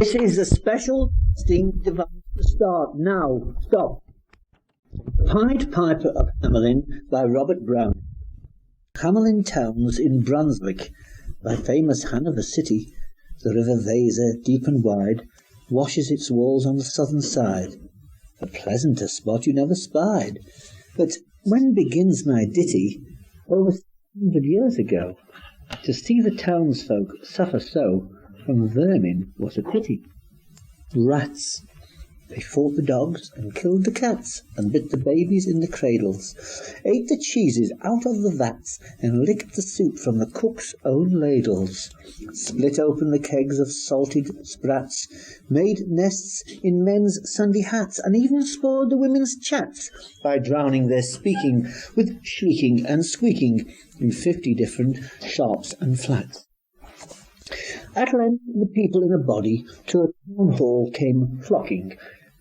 This is a special distinct device to start. Now, stop. Pied Piper of Hamelin by Robert Brown. Hamelin Towns in Brunswick, by famous Hanover city, the river Weser, deep and wide, washes its walls on the southern side. A pleasanter spot you never spied. But when begins my ditty, over 100 years ago, to see the townsfolk suffer so from vermin was a pity. Rats. They fought the dogs and killed the cats and bit the babies in the cradles, ate the cheeses out of the vats and licked the soup from the cook's own ladles, split open the kegs of salted sprats, made nests in men's Sunday hats, and even spoiled the women's chats by drowning their speaking with shrieking and squeaking in 50 different sharps and flats. At length the people in a body to a town hall came flocking.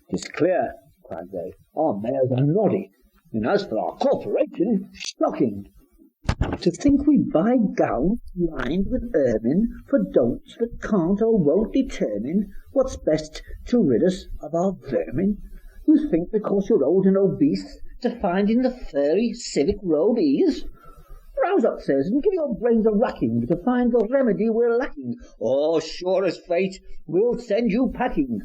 "'Tis clear," cried they, "our mayors are noddy, and as for our corporation, shocking. To think we buy gowns lined with ermine for dolts that can't or won't determine what's best to rid us of our vermin. You think because you're old and obese to find in the furry civic robe ease? Rouse up, sirs, and give your brains a racking to find the remedy we're lacking, or sure as fate we'll send you packing."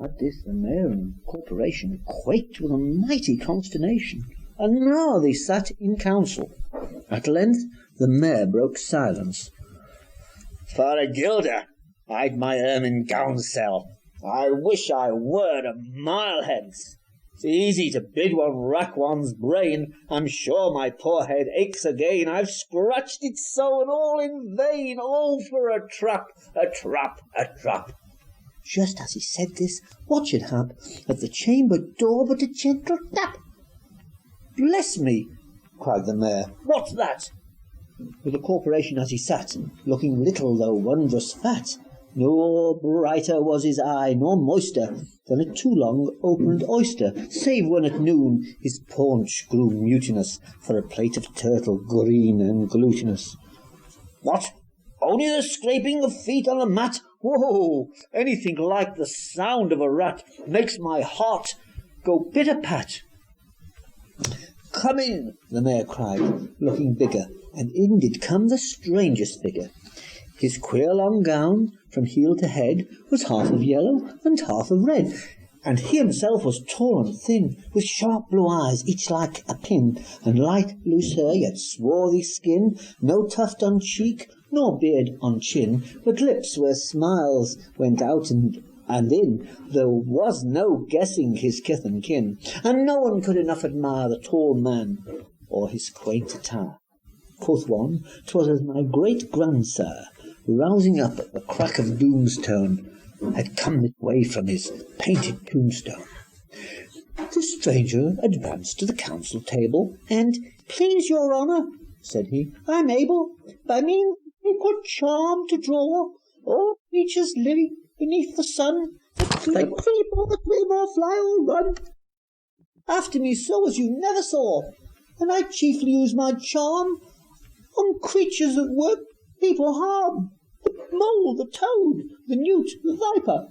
At this the mayor and corporation quaked with a mighty consternation, and now they sat in council. At length the mayor broke silence. "For a guilder I'd my ermine gown sell. I wish I were a mile hence. It's easy to bid one rack one's brain. I'm sure my poor head aches again. I've scratched it so, and all in vain, all for a trap, a trap, a trap." Just as he said this, what should hap at the chamber door but a gentle tap? "Bless me!" cried the mayor, "what's that?" With the corporation as he sat, looking little though wondrous fat, nor brighter was his eye, nor moister than a too long opened oyster, save when at noon his paunch grew mutinous for a plate of turtle green and glutinous. "What? Only the scraping of feet on a mat? Whoa! Anything like the sound of a rat makes my heart go pit-a-pat." "Come in," the mayor cried, looking bigger, and in did come the strangest figure. His queer long gown, from heel to head, was half of yellow and half of red, and he himself was tall and thin, with sharp blue eyes, each like a pin, and light loose hair, yet swarthy skin, no tuft on cheek, nor beard on chin, but lips where smiles went out and in, there was no guessing his kith and kin, and no one could enough admire the tall man or his quaint attire. Quoth one, "'Twas as my great-grandsire, rousing up at the crack of doom's tone, had come this way from his painted tombstone." The stranger advanced to the council table, and, "Please your honour," said he, "I'm able, by means of sacred charm, to draw all creatures living beneath the sun, that creep or swim or fly or run, after me so as you never saw, and I chiefly use my charm on creatures that work people harm, the mole, the toad, the newt, the viper,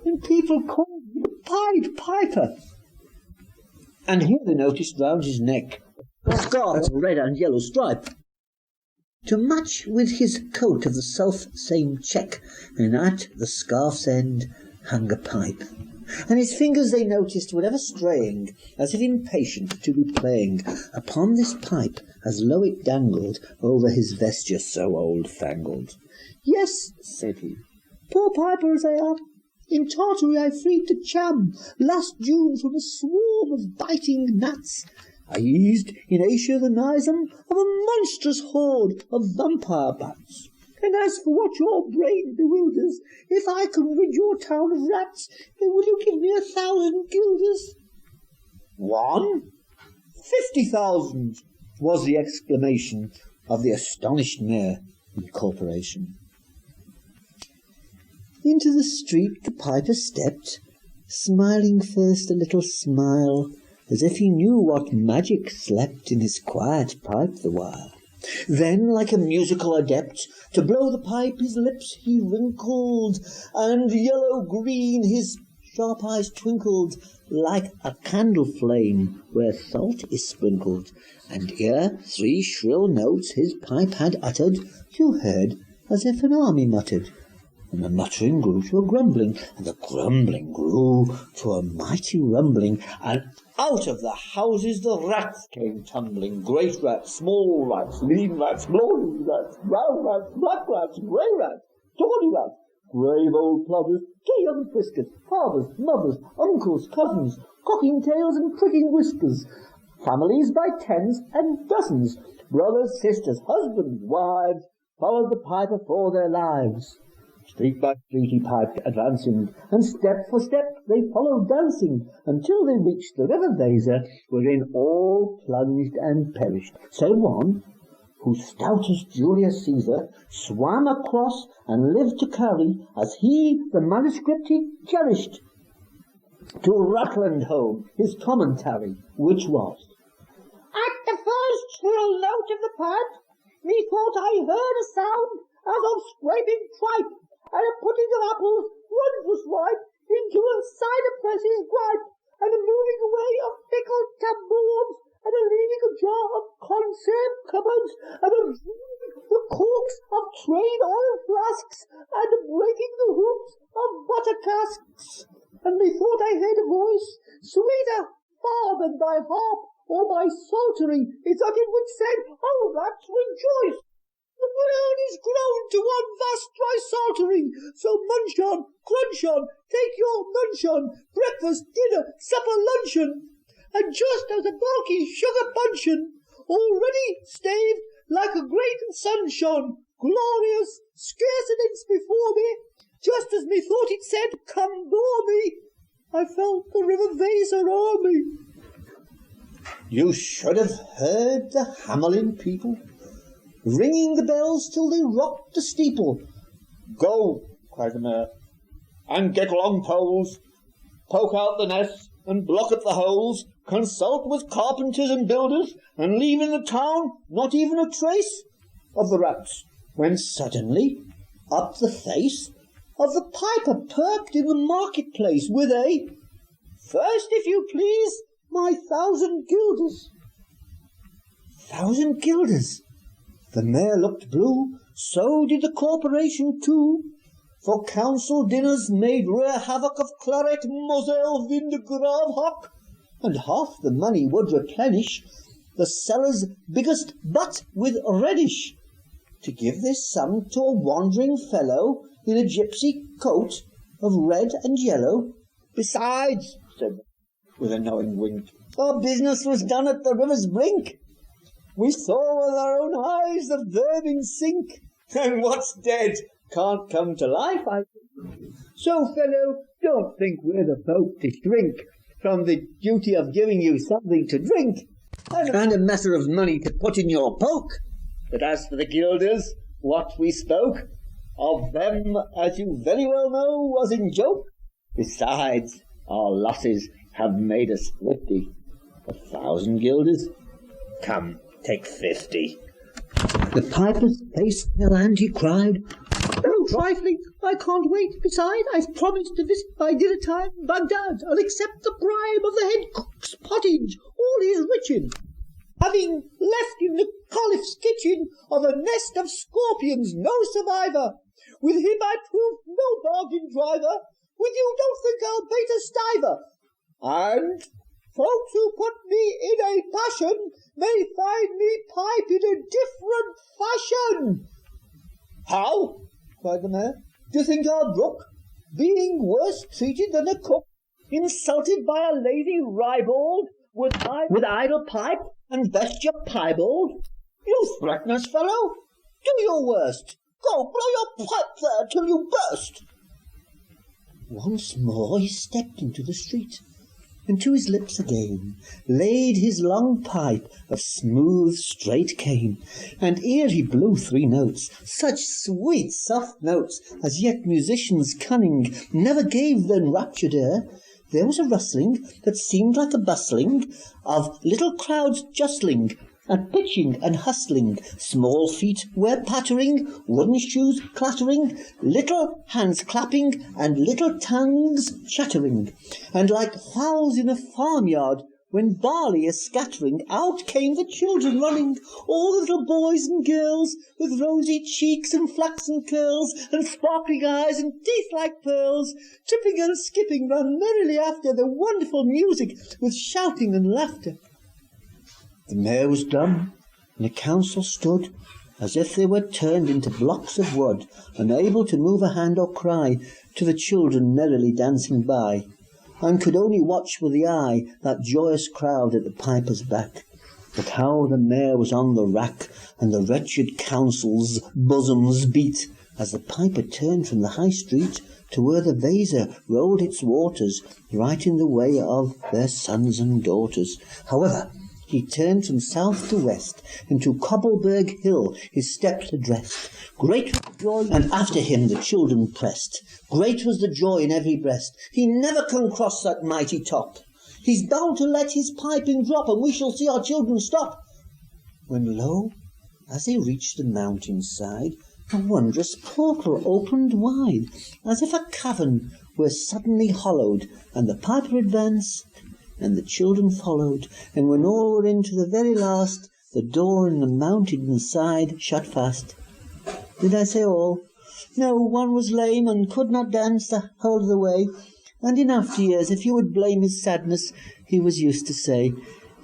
and people call me the Pied Piper." And here they noticed round his neck a scarf of red and yellow stripe, to match with his coat of the self-same check, and at the scarf's end hung a pipe. And his fingers they noticed were ever straying, as if impatient to be playing upon this pipe, as low it dangled over his vesture so old-fangled. "Yes," said he, "poor piper as I am, in Tartary I freed to Cham last June from a swarm of biting gnats. I eased in Asia the nizam of a monstrous horde of vampire bats. And as for what your brain bewilders, if I can rid your town of rats, then will you give me 1,000 guilders?" "One? 50,000!" was the exclamation of the astonished mayor and corporation. Into the street the piper stepped, smiling first a little smile, as if he knew what magic slept in his quiet pipe the while. Then, like a musical adept, to blow the pipe his lips he wrinkled, and yellow-green his sharp eyes twinkled, like a candle flame where salt is sprinkled. And ere 3 shrill notes his pipe had uttered, you heard as if an army muttered. And the muttering grew to a grumbling, and the grumbling grew to a mighty rumbling, and out of the houses the rats came tumbling, great rats, small rats, lean rats, blue rats, brown rats, black rats, grey rats, tawny rats, grave old plodders, gay young friskers, fathers, mothers, uncles, cousins, cocking tails and pricking whiskers, families by tens and dozens, brothers, sisters, husbands, wives, followed the piper for their lives. Street by street he piped, advancing, and step for step they followed dancing, until they reached the river Weser, wherein all plunged and perished, save one, who stout as Julius Caesar swam across and lived to carry, as he the manuscript he cherished, to Rutland home his commentary, which was, At the first shrill note of the pipe, methought I heard a sound as of scraping tripe, and a putting of apples, wondrous ripe, into a cider press's gripe, and a moving away of pickled tabloids, and a leaving a jar of conserve cupboards, and a drawing the corks of trade oil flasks, and a breaking the hoops of butter casks. And methought I heard a voice, sweeter far than thy harp or thy psaltery, is that in which said, Oh, rats, rejoice! The world is grown to one vast dry saltery, so munch on, crunch on, take your munch on, breakfast, dinner, supper, luncheon, and just as a bulky sugar puncheon, already staved like a great sun shone, glorious, scarce an inch before me, just as methought it said, come bore me, I felt the river Weser o'er me. You should have heard the Hamelin people ringing the bells till they rocked the steeple. Go, cried the mayor, and get long poles, poke out the nests, and block up the holes, consult with carpenters and builders, and leave in the town not even a trace of the rats, when suddenly up the face of the piper perked in the market-place with a, First, if you please, my 1,000 guilders. 1,000 guilders! The mayor looked blue, so did the corporation too, for council dinners made rare havoc of claret, moselle, vindegrave hock, and half the money would replenish the cellar's biggest butt with reddish. To give this sum to a wandering fellow in a gypsy coat of red and yellow? Besides, said with a knowing wink, our business was done at the river's brink. We saw with our own eyes the vermin sink, and what's dead can't come to life, I think. So, fellow, don't think we're the folk to shrink from the duty of giving you something to drink, and a matter of money to put in your poke. But as for the guilders, what we spoke of them, as you very well know, was in joke. Besides, our losses have made us thrifty. 1,000 guilders? Come, take 50. The piper's face fell and he cried, No trifling, I can't wait. Beside, I've promised to visit by dinner time Baghdad. I'll accept the bribe of the head cook's pottage, all he's rich in, having left in the caliph's kitchen of a nest of scorpions no survivor. With him I proved no bargain driver. With you don't think I'll bait a stiver. And folks who put me in a passion may find me pipe in a different fashion. How? Cried the mayor. Do you think our brook, being worse treated than a cook, insulted by a lazy ribald, with idle pipe and vesture piebald? You threaten us, fellow? Do your worst. Go, blow your pipe there till you burst. Once more he stepped into the street, and to his lips again laid his long pipe of smooth straight cane, and ere he blew 3 notes, such sweet soft notes as yet musicians cunning never gave th'enraptured air, there was a rustling that seemed like a bustling of little crowds justling, at pitching and hustling, small feet were pattering, wooden shoes clattering, little hands clapping, and little tongues chattering. And like fowls in a farmyard, when barley is scattering, out came the children running, all the little boys and girls, with rosy cheeks and flaxen curls, and sparkling eyes and teeth like pearls, tripping and skipping ran merrily after the wonderful music, with shouting and laughter. The mayor was dumb, and the council stood, as if they were turned into blocks of wood, unable to move a hand or cry to the children merrily dancing by, and could only watch with the eye that joyous crowd at the piper's back. But how the mayor was on the rack, and the wretched council's bosoms beat, as the piper turned from the high street to where the Weser rolled its waters, right in the way of their sons and daughters. However, he turned from south to west, into Koppelberg Hill his steps addressed. Great was the joy, and after him the children pressed. Great was the joy in every breast. He never can cross that mighty top. He's bound to let his piping drop, and we shall see our children stop. When lo, as they reached the mountain's side, a wondrous portal opened wide, as if a cavern were suddenly hollowed, and the piper advanced, and the children followed, and when all were in to the very last, the door in the mountain side shut fast. Did I say all? No, one was lame and could not dance the whole of the way, and in after years, if you would blame his sadness, he was used to say,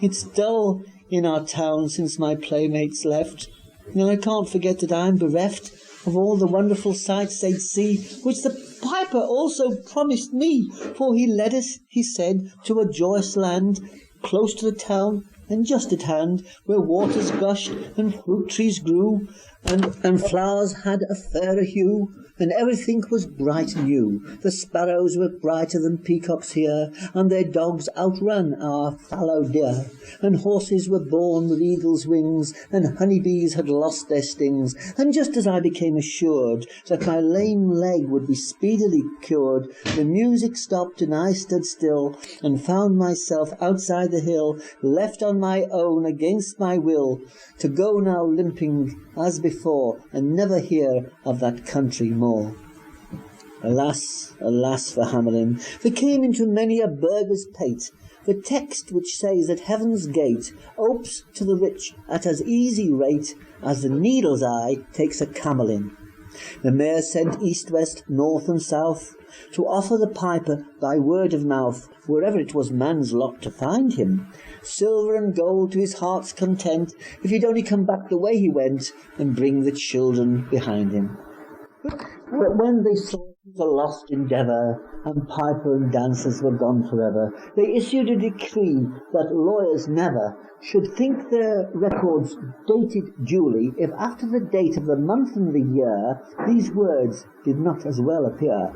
"It's dull in our town since my playmates left, and I can't forget that I'm bereft of all the wonderful sights they'd see, which the piper also promised me, for he led us, he said, to a joyous land, close to the town, and just at hand, where waters gushed, and fruit trees grew, and flowers had a fairer hue, and everything was bright and new. The sparrows were brighter than peacocks here, and their dogs outran our fallow deer, and horses were born with eagles' wings, and honeybees had lost their stings. And just as I became assured that my lame leg would be speedily cured, the music stopped and I stood still, and found myself outside the hill, left on my own against my will, to go now limping as before, and never hear of that country more. Alas, alas for Hamelin, there came into many a burgher's pate the text which says that heaven's gate opes to the rich at as easy rate as the needle's eye takes a camel in. The mayor sent east, west, north and south, to offer the piper by word of mouth, wherever it was man's lot to find him, silver and gold to his heart's content, if he'd only come back the way he went, and bring the children behind him. But when they saw the lost endeavour, and piper and dancers were gone forever, they issued a decree that lawyers never should think their records dated duly if after the date of the month and the year these words did not as well appear.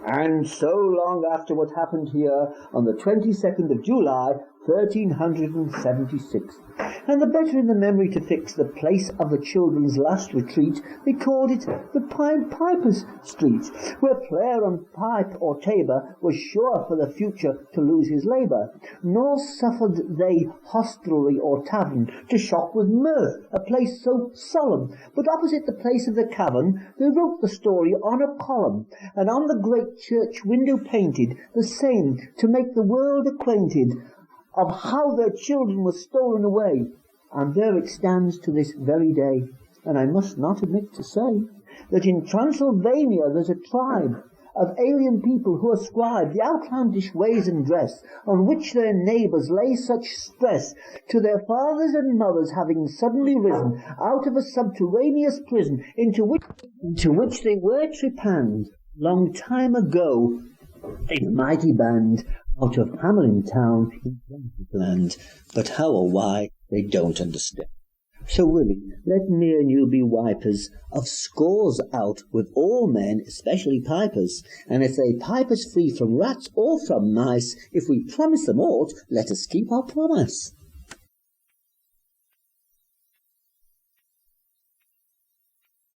And so long after what happened here on the 22nd of July, 1376. And the better in the memory to fix the place of the children's last retreat, they called it the Pied Piper's Street, where player on pipe or tabor was sure for the future to lose his labour. Nor suffered they hostelry or tavern to shock with mirth, a place so solemn, but opposite the place of the cavern they wrote the story on a column, and on the great church window painted the same, to make the world acquainted of how their children were stolen away, and there it stands to this very day. And I must not omit to say that in Transylvania there's a tribe of alien people who ascribe the outlandish ways and dress on which their neighbours lay such stress to their fathers and mothers having suddenly risen out of a subterraneous prison into which they were trepanned long time ago in a mighty band out of Hamelin town in Land, but how or why they don't understand. So, Willie, let me and you be wipers of scores out with all men, especially pipers, and if they pipe us free from rats or from mice, if we promise them aught, let us keep our promise.